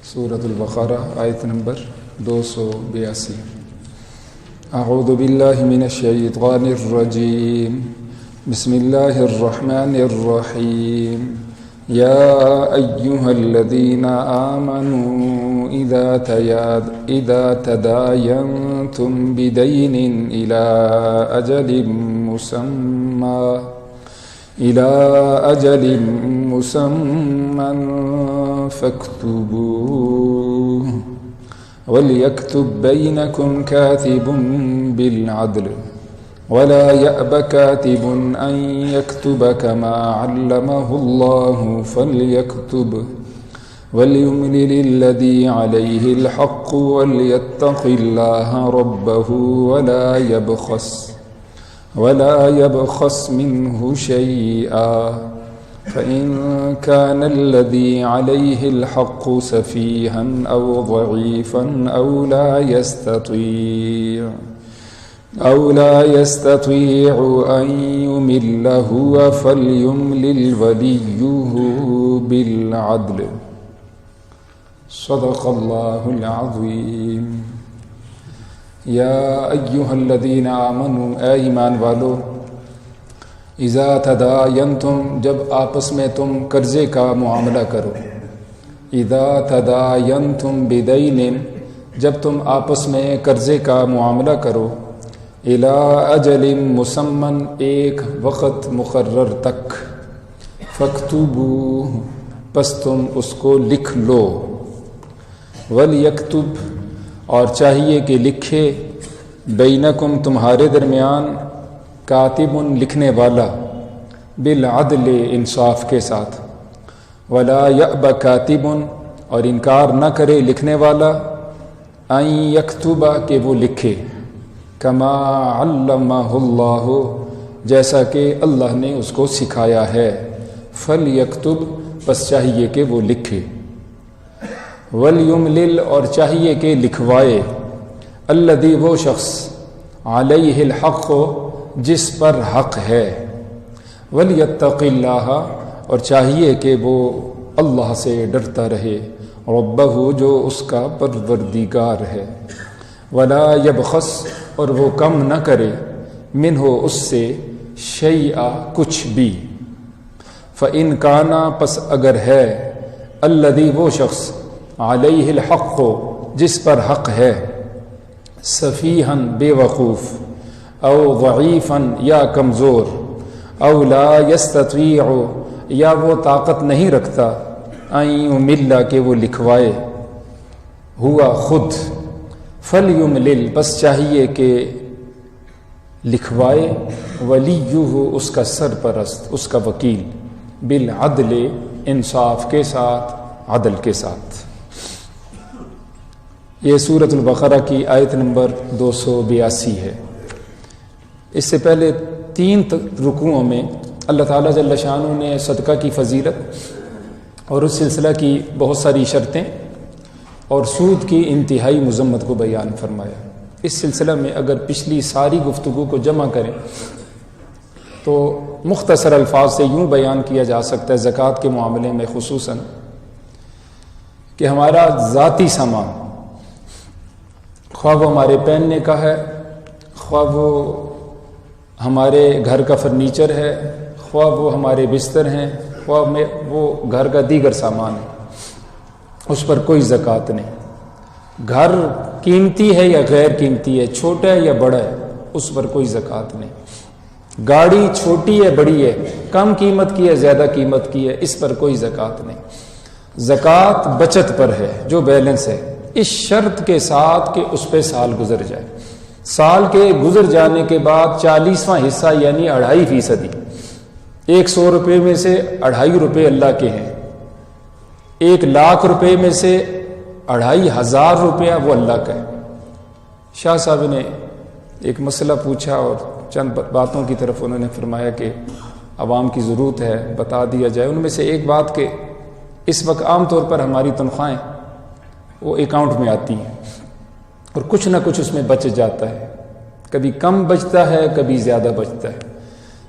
سورة البقرہ آیت نمبر 282۔ اعوذ باللہ من الشیطان الرجیم، بسم اللہ الرحمن الرحیم۔ یا ایہا الذین آمنوا اذا تداینتم بدین الی اجل مسمى فاكتبوه وليكتب بينكم كاتب بالعدل ولا يأب كاتب أن يكتب كما علمه الله فليكتب وليملل الذي عليه الحق وليتق الله ربه ولا يبخس منه شيئا فإن كان الذي عليه الحق سفيها أو ضعيفا أو لا يستطيع أن يمل هو فليملل وليه بالعدل صدق الله العظيم۔ یا ایہا الذین آمنوا، اے ایمان والو، اذا تداینتم، جب آپس میں تم قرضے کا معاملہ کرو، اذا تداینتم بدین، جب تم آپس میں قرضے کا معاملہ کرو، الی اجل مسمى، ایک وقت مقرر تک، فاکتبوہ، پس تم اس کو لکھ لو، ولیکتب، اور چاہیے کہ لکھے، بینکم، تمہارے درمیان، کاتب، لکھنے والا، بالعدل، انصاف کے ساتھ، ولا یأب کاتب، اور انکار نہ کرے لکھنے والا، ان یکتب، کہ وہ لکھے، کما علمہ اللہ، جیسا کہ اللہ نے اس کو سکھایا ہے، فلیکتب، پس چاہیے کہ وہ لکھے، ولیملل، اور چاہیے کہ لکھوائے، الذی، وہ شخص، علیہ الحق، جس پر حق ہے، ولیتق اللہ، اور چاہیے کہ وہ اللہ سے ڈرتا رہے، ربہ، جو اس کا پروردگار ہے، ولا یبخس، اور وہ کم نہ کرے، منہ، اس سے، شیئا، کچھ بھی، فإن کان، پس اگر ہے، الذی، وہ شخص، علیہ الحق، جس پر حق ہے، سفیہا، بے وقوف، او ضعیفا، یا کمزور، او لا یستطیع، یا وہ طاقت نہیں رکھتا، ان یمل، کہ وہ لکھوائے، ہوا، خود، فلیملل، بس چاہیے کہ لکھوائے، ولیہ، اس کا سرپرست، اس کا وکیل، بالعدل، انصاف کے ساتھ، عدل کے ساتھ۔ یہ سورۃ البقرہ کی آیت نمبر 282 ہے۔ اس سے پہلے 3 رکوعوں میں اللہ تعالیٰ جل شانہ نے صدقہ کی فضیلت اور اس سلسلہ کی بہت ساری شرطیں اور سود کی انتہائی مذمت کو بیان فرمایا۔ اس سلسلہ میں اگر پچھلی ساری گفتگو کو جمع کریں تو مختصر الفاظ سے یوں بیان کیا جا سکتا ہے زکوٰۃ کے معاملے میں خصوصاً کہ ہمارا ذاتی سامان، خواہ وہ ہمارے پہننے کا ہے، خواہ وہ ہمارے گھر کا فرنیچر ہے، خواہ وہ ہمارے بستر ہیں، خواہ وہ گھر کا دیگر سامان ہے، اس پر کوئی زکوٰۃ نہیں۔ گھر قیمتی ہے یا غیر قیمتی ہے، چھوٹا ہے یا بڑا ہے، اس پر کوئی زکوٰۃ نہیں۔ گاڑی چھوٹی ہے بڑی ہے، کم قیمت کی ہے زیادہ قیمت کی ہے، اس پر کوئی زکوٰۃ نہیں۔ زکوٰۃ بچت پر ہے جو بیلنس ہے، اس شرط کے ساتھ کہ اس پہ سال گزر جائے، سال کے گزر جانے کے بعد 40واں حصہ یعنی 2.5%، 100 روپے میں سے 2.5 روپے اللہ کے ہیں، 1,00,000 روپے میں سے 2,500 روپیہ وہ اللہ کا ہے۔ شاہ صاحب نے ایک مسئلہ پوچھا اور چند باتوں کی طرف انہوں نے فرمایا کہ عوام کی ضرورت ہے بتا دیا جائے۔ ان میں سے ایک بات کہ اس وقت عام طور پر ہماری تنخواہیں وہ اکاؤنٹ میں آتی ہیں اور کچھ نہ کچھ اس میں بچ جاتا ہے، کبھی کم بچتا ہے کبھی زیادہ بچتا ہے،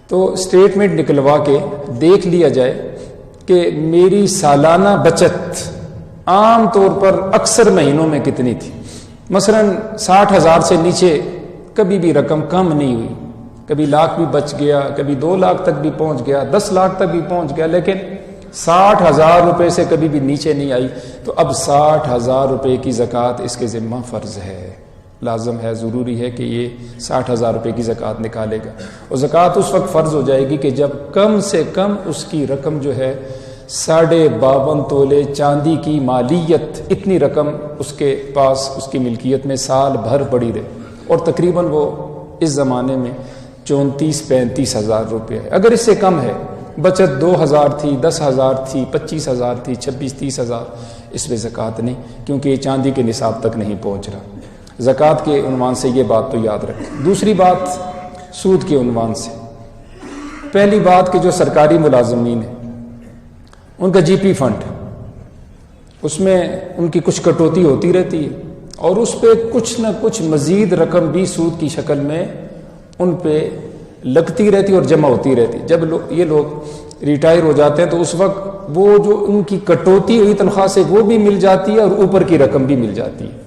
تو اسٹیٹمنٹ نکلوا کے دیکھ لیا جائے کہ میری سالانہ بچت عام طور پر اکثر مہینوں میں کتنی تھی؟ مثلا 60,000 سے نیچے کبھی بھی رقم کم نہیں ہوئی، کبھی لاکھ بھی بچ گیا، کبھی 2 لاکھ تک بھی پہنچ گیا، 10 لاکھ تک بھی پہنچ گیا، لیکن 60,000 روپے سے کبھی بھی نیچے نہیں آئی. تو اب 60,000 روپے کی زکوٰۃ اس کے ذمہ فرض ہے، لازم ہے، ضروری ہے کہ یہ 60,000 روپے کی زکوٰۃ نکالے گا. اور زکوٰۃ اس وقت فرض ہو جائے گی کہ جب کم سے کم اس کی رقم جو ہے 52.5 تولے چاندی کی مالیت، اتنی رقم اس کے پاس اس کی ملکیت میں سال بھر پڑی رہے. اور تقریباً وہ اس زمانے میں 34-35 ہزار روپے ہے. اگر اس سے کم ہے، بچت 2,000 تھی، 10,000 تھی، 25,000 تھی، 26-30 ہزار، اس میں زکوٰۃ نہیں، کیونکہ یہ چاندی کے نصاب تک نہیں پہنچ رہا. زکوٰۃ کے عنوان سے یہ بات تو یاد رکھیں. دوسری بات سود کے عنوان سے. پہلی بات کہ جو سرکاری ملازمین ہیں ان کا GP فنڈ، اس میں ان کی کچھ کٹوتی ہوتی رہتی ہے اور اس پہ کچھ نہ کچھ مزید رقم بھی سود کی شکل میں ان پہ لگتی رہتی اور جمع ہوتی رہتی. جب یہ لوگ ریٹائر ہو جاتے ہیں تو اس وقت وہ جو ان کی کٹوتی ہوئی تنخواہ سے وہ بھی مل جاتی ہے اور اوپر کی رقم بھی مل جاتی ہے.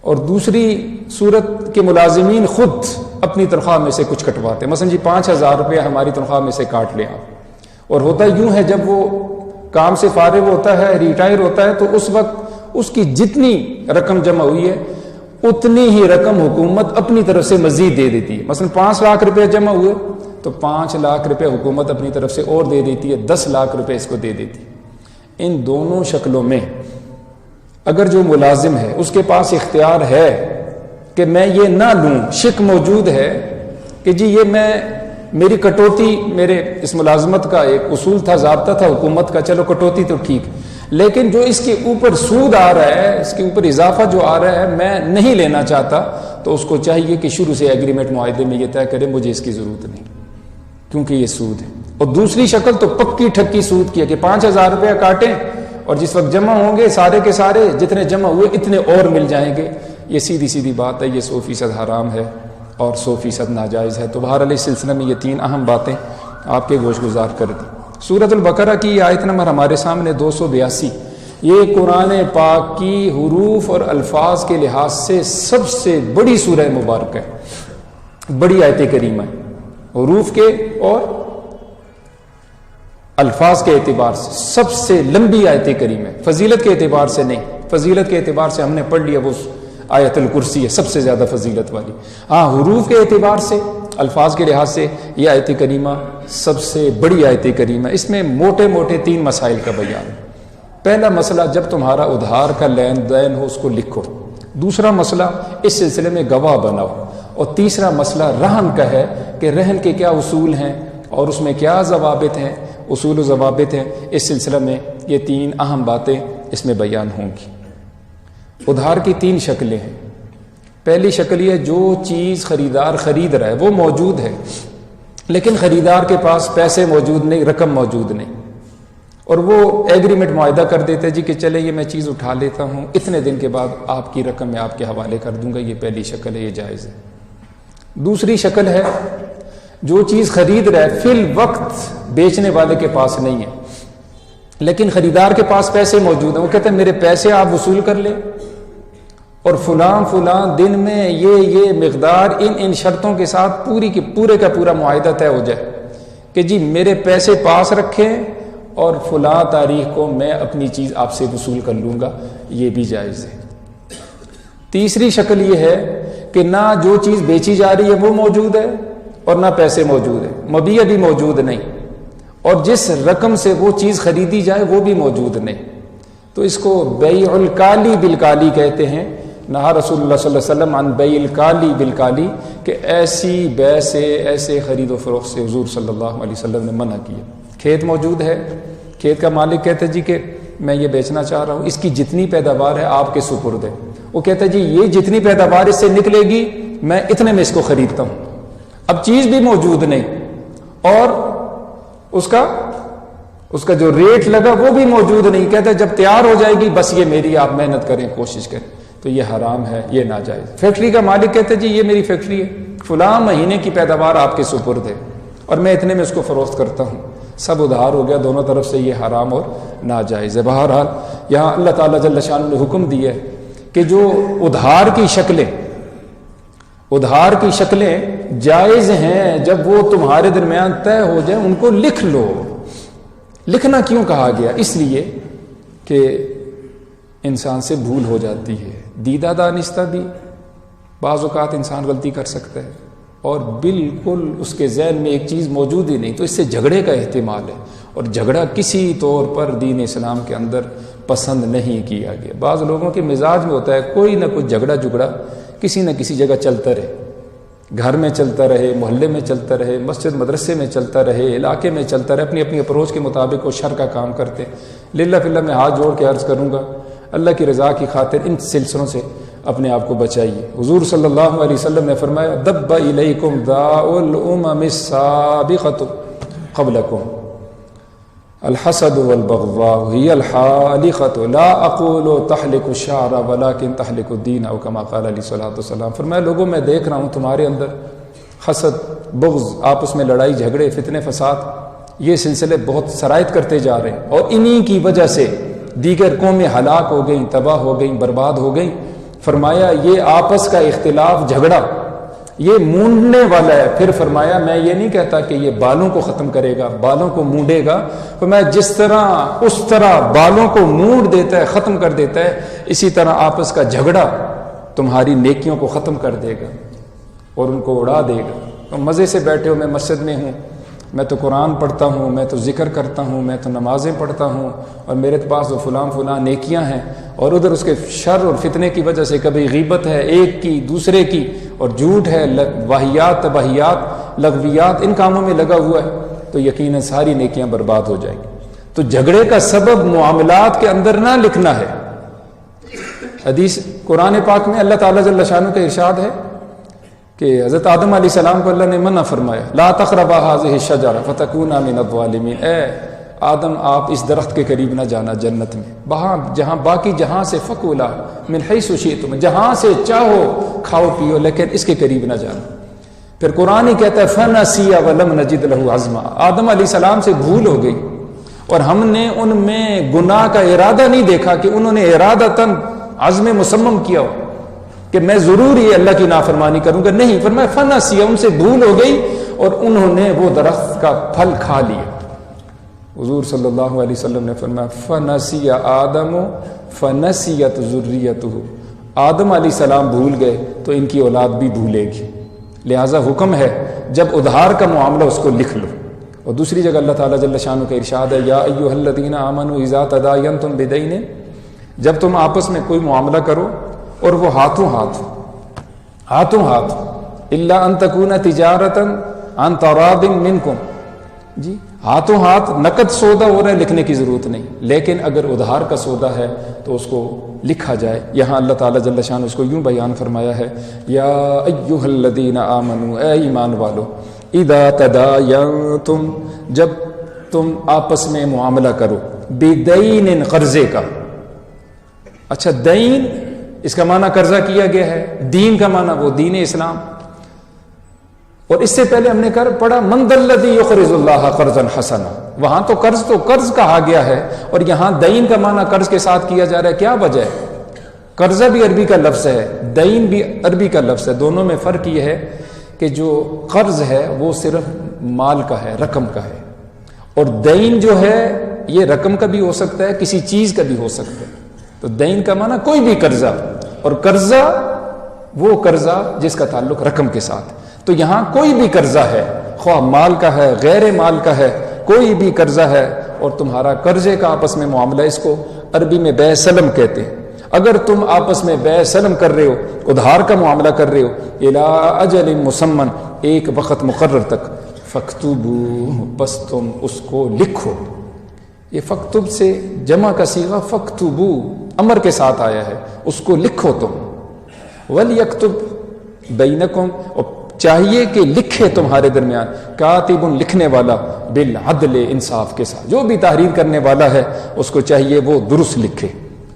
اور دوسری صورت کے ملازمین خود اپنی تنخواہ میں سے کچھ کٹواتے ہیں. مثلا 5,000 روپے ہماری تنخواہ میں سے کاٹ لیں آپ. اور ہوتا یوں ہے جب وہ کام سے فارغ ہوتا ہے، ریٹائر ہوتا ہے، تو اس وقت اس کی جتنی رقم جمع ہوئی ہے اتنی ہی رقم حکومت اپنی طرف سے مزید دے دیتی ہے. مثلا 5 لاکھ روپے جمع ہوئے تو 5 لاکھ روپے حکومت اپنی طرف سے اور دے دیتی ہے، 10 لاکھ روپے اس کو دے دیتی ہے. ان دونوں شکلوں میں اگر جو ملازم ہے اس کے پاس اختیار ہے کہ میں یہ نہ لوں، شک موجود ہے کہ جی یہ میری کٹوتی، میرے اس ملازمت کا ایک اصول تھا، ضابطہ تھا حکومت کا، چلو کٹوتی تو ٹھیک، لیکن جو اس کے اوپر سود آ رہا ہے، اس کے اوپر اضافہ جو آ رہا ہے میں نہیں لینا چاہتا، تو اس کو چاہیے کہ شروع سے ایگریمنٹ معاہدے میں یہ طے کرے مجھے اس کی ضرورت نہیں، کیونکہ یہ سود ہے. اور دوسری شکل تو پکی ٹھکی سود کی ہے کہ 5,000 روپیہ کاٹیں اور جس وقت جمع ہوں گے سارے کے سارے جتنے جمع ہوئے اتنے اور مل جائیں گے. یہ سیدھی سیدھی بات ہے، یہ 100% حرام ہے اور 100% ناجائز ہے. تو بہرحال اس سلسلے میں یہ 3 اہم باتیں آپ کے گوش گزار کر دی. سورۃ البقرہ کی یہ آیت نمبر ہمارے سامنے 282، یہ قرآن پاک کی حروف اور الفاظ کے لحاظ سے سب سے بڑی سورہ مبارک ہے، بڑی آیت کریمہ ہے، حروف کے اور الفاظ کے اعتبار سے سب سے لمبی آیت کریمہ ہے. فضیلت کے اعتبار سے نہیں، فضیلت کے اعتبار سے ہم نے پڑھ لیا وہ آیت الکرسی ہے سب سے زیادہ فضیلت والی. ہاں حروف کے اعتبار سے، الفاظ کے لحاظ سے یہ آیت کریمہ سب سے بڑی آیت کریمہ. اس میں موٹے موٹے 3 مسائل کا بیان ہے. پہلا مسئلہ جب تمہارا ادھار کا لین دین ہو اس کو لکھو. دوسرا مسئلہ اس سلسلے میں گواہ بناؤ. اور تیسرا مسئلہ رہن کا ہے کہ رہن کے کیا اصول ہیں اور اس میں کیا ضوابط ہیں، اصول و ضوابط ہیں. اس سلسلے میں یہ 3 اہم باتیں اس میں بیان ہوں گی. ادھار کی 3 شکلیں ہیں. پہلی شکل یہ جو چیز خریدار خرید رہا ہے وہ موجود ہے لیکن خریدار کے پاس پیسے موجود نہیں، رقم موجود نہیں، اور وہ ایگریمنٹ معاہدہ کر دیتے جی کہ چلے یہ میں چیز اٹھا لیتا ہوں، اتنے دن کے بعد آپ کی رقم میں آپ کے حوالے کر دوں گا. یہ پہلی شکل ہے، یہ جائز ہے. دوسری شکل ہے جو چیز خرید رہا ہے فی الوقت بیچنے والے کے پاس نہیں ہے لیکن خریدار کے پاس پیسے موجود ہیں. وہ کہتے ہیں میرے پیسے آپ وصول کر لیں اور فلاں دن میں یہ مقدار ان شرطوں کے ساتھ پورے کا پورا معاہدہ طے ہو جائے کہ جی میرے پیسے پاس رکھیں اور فلاں تاریخ کو میں اپنی چیز آپ سے وصول کر لوں گا. یہ بھی جائز ہے. تیسری شکل یہ ہے کہ نہ جو چیز بیچی جا رہی ہے وہ موجود ہے اور نہ پیسے موجود ہیں، مبیع بھی موجود نہیں، اور جس رقم سے وہ چیز خریدی جائے وہ بھی موجود نہیں. تو اس کو بیع الکالی بالکالی کہتے ہیں. نہا رسول اللہ صلی اللہ علیہ وسلم عن بیع الکالی بالکالی، کہ ایسی بے سے، ایسے خرید و فروخت سے حضور صلی اللہ علیہ وسلم نے منع کیا. کھیت موجود ہے، کھیت کا مالک کہتا ہے جی کہ میں یہ بیچنا چاہ رہا ہوں، اس کی جتنی پیداوار ہے آپ کے سپرد ہے. وہ کہتا ہے جی یہ جتنی پیداوار اس سے نکلے گی میں اتنے میں اس کو خریدتا ہوں. اب چیز بھی موجود نہیں اور اس کا جو ریٹ لگا وہ بھی موجود نہیں. کہتا ہے جب تیار ہو جائے گی بس یہ میری، آپ محنت کریں، کوشش کریں. تو یہ حرام ہے، یہ ناجائز. فیکٹری کا مالک کہتا ہے جی یہ میری فیکٹری ہے، فلاں مہینے کی پیداوار آپ کے سپرد ہے اور میں اتنے میں اس کو فروخت کرتا ہوں. سب ادھار ہو گیا، دونوں طرف سے یہ حرام اور ناجائز ہے۔ بہرحال یہاں اللہ تعالیٰ جل شانہ نے حکم دیا ہے کہ جو ادھار کی شکلیں جائز ہیں، جب وہ تمہارے درمیان طے ہو جائے ان کو لکھ لو۔ لکھنا کیوں کہا گیا؟ اس لیے کہ انسان سے بھول ہو جاتی ہے، دیدہ دانستہ بھی بعض اوقات انسان غلطی کر سکتا ہے، اور بالکل اس کے ذہن میں ایک چیز موجود ہی نہیں، تو اس سے جھگڑے کا احتمال ہے، اور جھگڑا کسی طور پر دین اسلام کے اندر پسند نہیں کیا گیا۔ بعض لوگوں کے مزاج میں ہوتا ہے کوئی نہ کوئی جھگڑا کسی نہ کسی جگہ چلتا رہے، گھر میں چلتا رہے، محلے میں چلتا رہے، مسجد مدرسے میں چلتا رہے، علاقے میں چلتا رہے، اپنی اپنی اپروچ کے مطابق وہ شر کا کام کرتے۔ للہ فی اللہ میں ہاتھ جوڑ کے عرض کروں گا، اللہ کی رضا کی خاطر ان سلسلوں سے اپنے آپ کو بچائیے۔ حضور صلی اللہ علیہ وسلم نے فرمایا دب الیکم داء الامم السابقۃ قبلکم الحسد والبغضاء هي الحالقۃ لا اقول تحلق الشعر ولكن تحلق الدین او کما قال علیہ الصلوۃ والسلام۔ فرمایا لوگوں میں دیکھ رہا ہوں تمہارے اندر حسد، بغض، آپس میں لڑائی جھگڑے، فتنے فساد، یہ سلسلے بہت سرایت کرتے جا رہے ہیں، اور انہی کی وجہ سے دیگر قومیں ہلاک ہو گئیں، تباہ ہو گئیں، برباد ہو گئیں۔ فرمایا یہ آپس کا اختلاف، جھگڑا یہ مونڈنے والا ہے۔ پھر فرمایا میں یہ نہیں کہتا کہ یہ بالوں کو ختم کرے گا، بالوں کو مونڈے گا، فرمایا جس طرح اس طرح بالوں کو مونڈ دیتا ہے، ختم کر دیتا ہے، اسی طرح آپس کا جھگڑا تمہاری نیکیوں کو ختم کر دے گا اور ان کو اڑا دے گا۔ تم مزے سے بیٹھے ہو، میں مسجد میں ہوں، میں تو قرآن پڑھتا ہوں، میں تو ذکر کرتا ہوں، میں تو نمازیں پڑھتا ہوں، اور میرے پاس وہ فلاں نیکیاں ہیں، اور ادھر اس کے شر اور فتنے کی وجہ سے کبھی غیبت ہے ایک کی دوسرے کی، اور جھوٹ ہے، واہیات تباہیات لغویات ان کاموں میں لگا ہوا ہے، تو یقیناً ساری نیکیاں برباد ہو جائیں گی۔ تو جھگڑے کا سبب معاملات کے اندر نہ لکھنا ہے۔ حدیث قرآن پاک میں اللہ تعالیٰ جل شانہ کا ارشاد ہے کہ حضرت آدم علیہ السلام کو اللہ نے منع فرمایا لا تقربا هذه الشجرة فتكونا من الظالمین، اے آدم آپ اس درخت کے قریب نہ جانا جنت میں، وہاں جہاں سے فکولا من حیث شئتم، جہاں سے چاہو کھاؤ پیو، لیکن اس کے قریب نہ جانا۔ پھر قرآن ہی کہتا ہے فنسیا ولم نجد له عزما، آدم علیہ السلام سے بھول ہو گئی، اور ہم نے ان میں گناہ کا ارادہ نہیں دیکھا کہ انہوں نے ارادتاً عزم مصمم کیا ہو کہ میں ضرور یہ اللہ کی نافرمانی کروں گا، نہیں، فرمایا فنسیا، ان سے بھول ہو گئی اور انہوں نے وہ درخت کا پھل کھا لیا۔ حضور صلی اللہ علیہ وسلم نے فرمایا فنسی آدم فنسیت ذریتہ، آدم علیہ السلام بھول گئے تو ان کی اولاد بھی بھولے گی، لہٰذا حکم ہے جب ادھار کا معاملہ اس کو لکھ لو۔ اور دوسری جگہ اللہ تعالیٰ جل شانہ کا ارشاد ہے یا ایھا الذین آمنوا اذا تداینتم بدین، جب تم آپس میں کوئی معاملہ کرو اور وہ ہاتھوں ہاتھ الا ان تکون تجارتا عن تراض منکم، جی ہاتھوں ہاتھ نقد سودا ہو رہا ہے، لکھنے کی ضرورت نہیں، لیکن اگر ادھار کا سودا ہے تو اس کو لکھا جائے۔ یہاں اللہ تعالیٰ جل شانہ اس کو یوں بیان فرمایا ہے یا ایھا الذین آمنوا، اے ایمان والو، اذا تداینتم، جب تم آپس میں معاملہ کرو، بدین، قرضے کا۔ اچھا دین اس کا معنی قرضہ کیا گیا ہے، دین کا معنی وہ دین اسلام، اور اس سے پہلے ہم نے پڑھا من ذا الذی یقرض اللہ قرضا حسنا، وہاں تو قرض کہا گیا ہے، اور یہاں دین کا معنی قرض کے ساتھ کیا جا رہا ہے۔ کیا وجہ ہے؟ قرضہ بھی عربی کا لفظ ہے، دین بھی عربی کا لفظ ہے، دونوں میں فرق یہ ہے کہ جو قرض ہے وہ صرف مال کا ہے، رقم کا ہے، اور دین جو ہے یہ رقم کا بھی ہو سکتا ہے، کسی چیز کا بھی ہو سکتا ہے۔ تو دین کا معنی کوئی بھی قرضہ، اور قرضہ وہ قرضہ جس کا تعلق رقم کے ساتھ۔ تو یہاں کوئی بھی قرضہ ہے، خواہ مال کا ہے، غیر مال کا ہے، کوئی بھی قرضہ ہے اور تمہارا قرضے کا آپس میں معاملہ، اس کو عربی میں بیع سلم کہتے ہیں۔ اگر تم آپس میں بیع سلم کر رہے ہو، ادھار کا معاملہ کر رہے ہو، الی اجل مسمى، ایک وقت مقرر تک، فاکتبوہ، بس تم اس کو لکھو۔ یہ فاکتب سے جمع کا صیغہ فاکتبو امر کے ساتھ آیا ہے، اس کو لکھو تم۔ ولیکتب بینکم، اور چاہیے کہ لکھے تمہارے درمیان، کاتب، لکھنے والا، بالعدل، انصاف کے ساتھ۔ جو بھی تحریر کرنے والا ہے اس کو چاہیے وہ درست لکھے،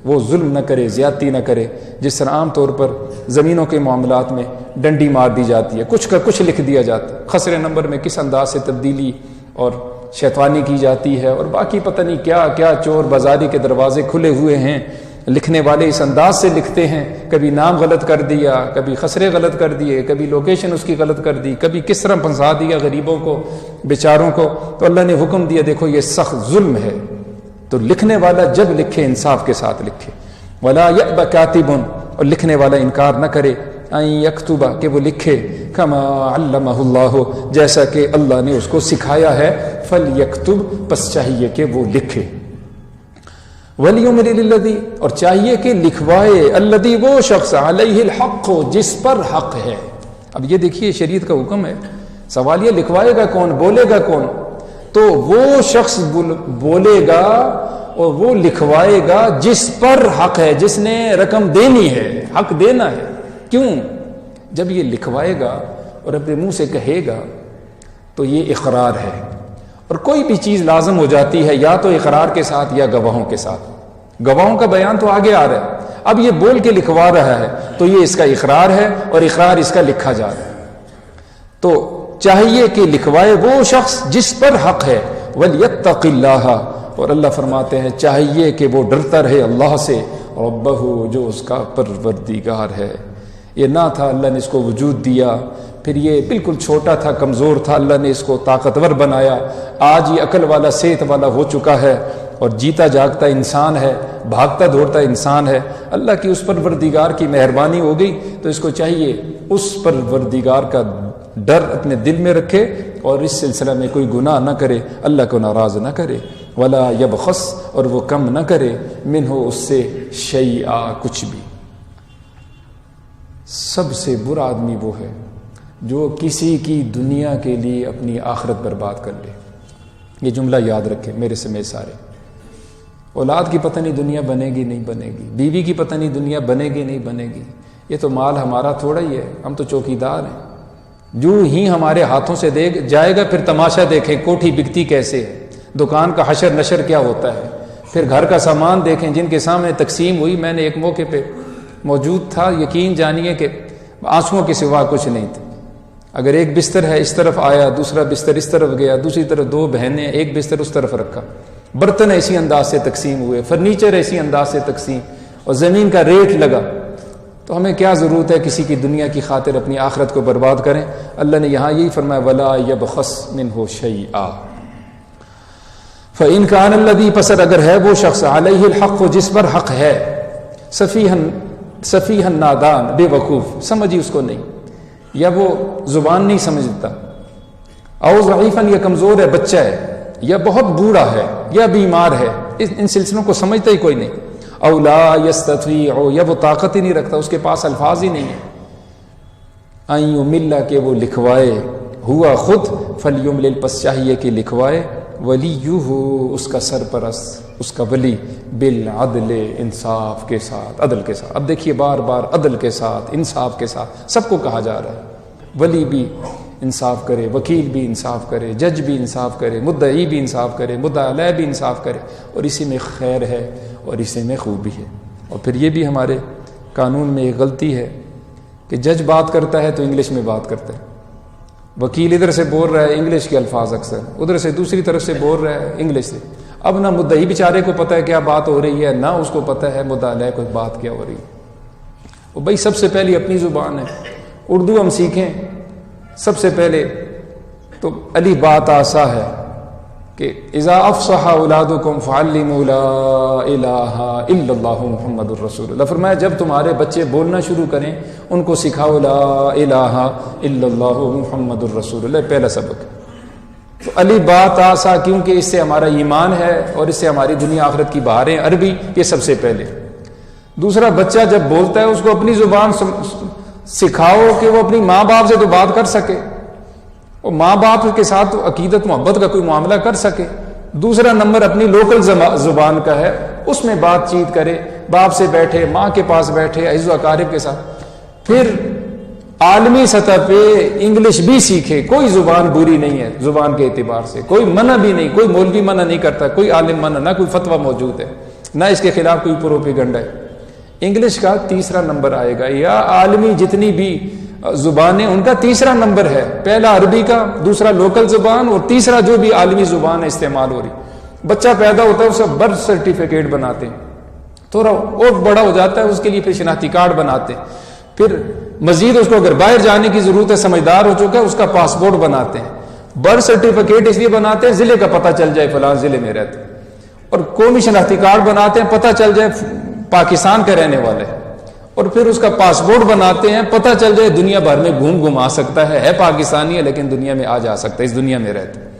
وہ ظلم نہ کرے، زیادتی نہ کرے، جس طرح عام طور پر زمینوں کے معاملات میں ڈنڈی مار دی جاتی ہے، کچھ کا کچھ لکھ دیا جاتا ہے، خسرے نمبر میں کس انداز سے تبدیلی اور شیطانی کی جاتی ہے، اور باقی پتہ نہیں کیا کیا چور بازاری کے دروازے کھلے ہوئے ہیں۔ لکھنے والے اس انداز سے لکھتے ہیں، کبھی نام غلط کر دیا، کبھی خسرے غلط کر دیے، کبھی لوکیشن اس کی غلط کر دی، کبھی کس طرح پھنسا دیا غریبوں کو، بیچاروں کو۔ تو اللہ نے حکم دیا دیکھو یہ سخت ظلم ہے، تو لکھنے والا جب لکھے انصاف کے ساتھ لکھے۔ ولا یأب کاتب، اور لکھنے والا انکار نہ کرے، ان یکتب، کہ وہ لکھے، کما علمہ اللہ، جیسا کہ اللہ نے اس کو سکھایا ہے، فلیکتب، پس چاہیے کہ وہ لکھے۔ ولیملل الذی، اور چاہیے کہ لکھوائے، الذی، وہ شخص، علیہ الحق، جس پر حق ہے۔ اب یہ دیکھیے شریعت کا حکم ہے، سوال یہ لکھوائے گا کون، بولے گا کون؟ تو وہ شخص بولے گا اور وہ لکھوائے گا جس پر حق ہے، جس نے رقم دینی ہے، حق دینا ہے۔ کیوں؟ جب یہ لکھوائے گا اور اپنے منہ سے کہے گا تو یہ اقرار ہے، اور کوئی بھی چیز لازم ہو جاتی ہے یا تو اقرار کے ساتھ یا گواہوں کے ساتھ۔ گواہوں کا بیان تو آگے آ رہا ہے، اب یہ بول کے لکھوا رہا ہے تو یہ اس کا اقرار ہے، اور اقرار اس کا لکھا جا رہا ہے۔ تو چاہیے کہ لکھوائے وہ شخص جس پر حق ہے، وَلْيَتَّقِ اللَّهَ، اور اللہ فرماتے ہیں چاہیے کہ وہ ڈرتا رہے اللہ سے، ربہ، جو اس کا پروردگار ہے۔ یہ نہ تھا، اللہ نے اس کو وجود دیا، پھر یہ بالکل چھوٹا تھا، کمزور تھا، اللہ نے اس کو طاقتور بنایا، آج یہ عقل والا، صحت والا ہو چکا ہے، اور جیتا جاگتا انسان ہے، بھاگتا دوڑتا انسان ہے۔ اللہ کی اس پروردگار کی مہربانی ہو گئی، تو اس کو چاہیے اس پروردگار کا ڈر اپنے دل میں رکھے، اور اس سلسلہ میں کوئی گناہ نہ کرے، اللہ کو ناراض نہ کرے۔ ولا یبخس، اور وہ کم نہ کرے، منہ، اس سے، شیئا، کچھ بھی۔ سب سے برا آدمی وہ ہے جو کسی کی دنیا کے لیے اپنی آخرت برباد کر لے۔ یہ جملہ یاد رکھے میرے سمیت سارے۔ اولاد کی پتہ نہیں دنیا بنے گی نہیں بنے گی، بیوی کی پتہ نہیں دنیا بنے گی نہیں بنے گی، یہ تو مال ہمارا تھوڑا ہی ہے، ہم تو چوکیدار ہیں۔ جو ہی ہمارے ہاتھوں سے دے جائے گا، پھر تماشا دیکھیں کوٹھی بکتی کیسے ہے، دکان کا حشر نشر کیا ہوتا ہے، پھر گھر کا سامان دیکھیں جن کے سامنے تقسیم ہوئی۔ میں نے ایک موقع پہ موجود تھا، یقین جانیے کہ آنسوؤں کے سوا کچھ نہیں تھا۔ اگر ایک بستر ہے اس طرف آیا، دوسرا بستر اس طرف گیا، دوسری طرف دو بہنیں، ایک بستر اس طرف رکھا، برتن ایسی انداز سے تقسیم ہوئے، فرنیچر ایسی انداز سے تقسیم، اور زمین کا ریٹ لگا۔ تو ہمیں کیا ضرورت ہے کسی کی دنیا کی خاطر اپنی آخرت کو برباد کریں؟ اللہ نے یہاں یہی فرمایا، وَلَا يَبْخَسْ مِنْهُ شَيْئًا فَإِنْ كَانَ الَّذِي، پس اگر ہے وہ شخص، علیہ الحق، جس پر حق ہے، سفیہا نادان، بے وقوف، سمجھی اس کو نہیں، یا وہ زبان نہیں سمجھتا، او ضعیفاً، یا کمزور ہے، بچہ ہے، یا بہت بوڑھا ہے، یا بیمار ہے، ان سلسلوں کو سمجھتا ہی کوئی نہیں، او لا یستطیع، یا وہ طاقت ہی نہیں رکھتا، اس کے پاس الفاظ ہی نہیں ہے، ان یمل، کہ وہ لکھوائے، ہوا خود، فلیملل، پس چاہیے کہ لکھوائے، ولیہ، اس کا سرپرست، اس کا ولی، بالعدل، انصاف کے ساتھ، عدل کے ساتھ۔ اب دیکھیے بار بار عدل کے ساتھ، انصاف کے ساتھ سب کو کہا جا رہا ہے، ولی بھی انصاف کرے، وکیل بھی انصاف کرے، جج بھی انصاف کرے، مدعی بھی انصاف کرے، مدعا علیہ بھی انصاف کرے، اور اسی میں خیر ہے اور اسی میں خوبی ہے۔ اور پھر یہ بھی ہمارے قانون میں ایک غلطی ہے کہ جج بات کرتا ہے تو انگلش میں بات کرتا ہے، وکیل ادھر سے بول رہا ہے انگلش کے الفاظ، اکثر ادھر سے دوسری طرف سے بول رہا ہے انگلش سے۔ اب نہ مدعی بیچارے کو پتہ ہے کیا بات ہو رہی ہے، نہ اس کو پتہ ہے مدعا علیہ کو بات کیا ہو رہی ہے۔ وہ بھائی سب سے پہلی اپنی زبان ہے، اردو ہم سیکھیں سب سے پہلے تو علی بات آسا ہے کہ اذا افصح اولادکم فعلموا لا الہ الا اللہ محمد الرسول اللہ، فرمایا جب تمہارے بچے بولنا شروع کریں ان کو سکھاؤ لا الہ الا اللہ محمد الرسول اللہ، پہلا سبق۔ تو علی بات آسا، کیونکہ اس سے ہمارا ایمان ہے اور اس سے ہماری دنیا آخرت کی بہاریں، عربی، یہ سب سے پہلے۔ دوسرا، بچہ جب بولتا ہے اس کو اپنی زبان سکھاؤ کہ وہ اپنی ماں باپ سے تو بات کر سکے، اور ماں باپ کے ساتھ عقیدت محبت کا کوئی معاملہ کر سکے۔ دوسرا نمبر اپنی لوکل زبان کا ہے، اس میں بات چیت کرے، باپ سے بیٹھے، ماں کے پاس بیٹھے، عزیز و اقارب کے ساتھ۔ پھر عالمی سطح پہ انگلش بھی سیکھے، کوئی زبان بری نہیں ہے زبان کے اعتبار سے، کوئی منع بھی نہیں، کوئی مولوی منع نہیں کرتا، کوئی عالم منع، نہ کوئی فتویٰ موجود ہے، نہ اس کے خلاف کوئی پروپیگنڈا ہے۔ انگلش کا تیسرا نمبر آئے گا، یا عالمی جتنی بھی زبانیں ان کا تیسرا نمبر ہے، پہلا عربی کا، دوسرا لوکل زبان، اور تیسرا جو بھی عالمی زبان ہے استعمال ہو رہی۔ بچہ پیدا ہوتا ہے اسے برتھ سرٹیفکیٹ بناتے ہیں، تھوڑا اور بڑا ہو جاتا ہے اس کے لیے پھر شناختی کارڈ بناتے ہیں، پھر مزید اس کو اگر باہر جانے کی ضرورت ہے، سمجھدار ہو چکا ہے، اس کا پاسپورٹ بناتے ہیں۔ برتھ سرٹیفکیٹ اس لیے بناتے ہیں ضلع کا پتہ چل جائے فلاں ضلع میں رہتے ہیں، اور قومی شناختی کارڈ بناتے ہیں پتہ چل جائے پاکستان کا رہنے والے، اور پھر اس کا پاسپورٹ بناتے ہیں پتہ چل جائے دنیا بھر میں گھوم آ سکتا ہے پاکستانی ہے لیکن دنیا میں آ جا سکتا ہے، اس دنیا میں رہتا ہے۔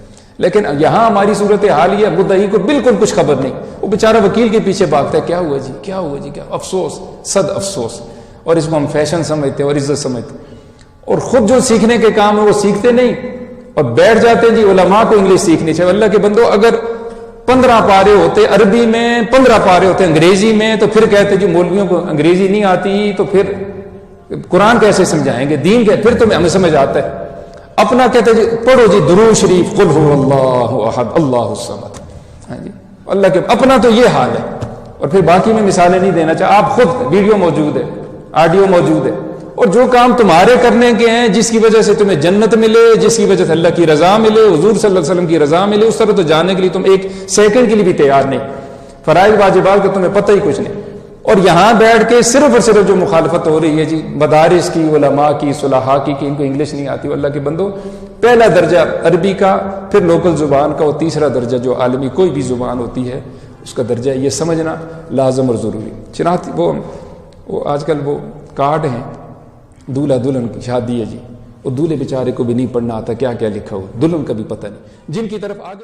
لیکن یہاں ہماری صورت حال یہ مدعی کو بالکل کچھ خبر نہیں، وہ بیچارہ وکیل کے پیچھے بھاگتا ہے، کیا ہوا جی، کیا ہوا جی، کیا افسوس، صد افسوس، اور اس کو ہم فیشن سمجھتے ہیں اور عزت سمجھتے ہیں، اور خود جو سیکھنے کے کام ہے وہ سیکھتے نہیں اور بیٹھ جاتے ہیں جی علماء کو انگلش سیکھنی چاہیے۔ اللہ کے بندو، اگر 15 پارے ہوتے عربی میں، 15 پارے ہوتے انگریزی میں، تو پھر کہتے جی مولویوں کو انگریزی نہیں آتی تو پھر قرآن کیسے سمجھائیں گے، دین کے، پھر تو ہمیں سمجھ آتا ہے۔ اپنا کہتے جی پڑھو جی درود شریف، قل هو اللہ احد اللہ الصمد، ہاں جی اللہ کے، اپنا تو یہ حال ہے، اور پھر باقی میں مثالیں نہیں دینا چاہتا، آپ خود ویڈیو موجود ہے، آڈیو موجود ہے، اور جو کام تمہارے کرنے کے ہیں جس کی وجہ سے تمہیں جنت ملے، جس کی وجہ سے اللہ کی رضا ملے، حضور صلی اللہ علیہ وسلم کی رضا ملے، اس طرح تو جانے کے لیے تم ایک سیکنڈ کے لیے بھی تیار نہیں، فرائض واجبات کا تمہیں پتہ ہی کچھ نہیں، اور یہاں بیٹھ کے صرف اور صرف جو مخالفت ہو رہی ہے جی مدارس کی، علماء کی، صلحاء کی، کہ ان کو انگلش نہیں آتی۔ اللہ کے بندو، پہلا درجہ عربی کا، پھر لوکل زبان کا، اور تیسرا درجہ جو عالمی کوئی بھی زبان ہوتی ہے اس کا درجہ یہ سمجھنا لازم اور ضروری۔ چنانچہ وہ آج کل وہ کارڈ ہیں، دولہا دلہن کی شادی ہے جی، وہ دولہے بیچارے کو بھی نہیں پڑھنا آتا کیا کیا لکھا ہو، دلہن کا بھی پتہ نہیں، جن کی طرف آگے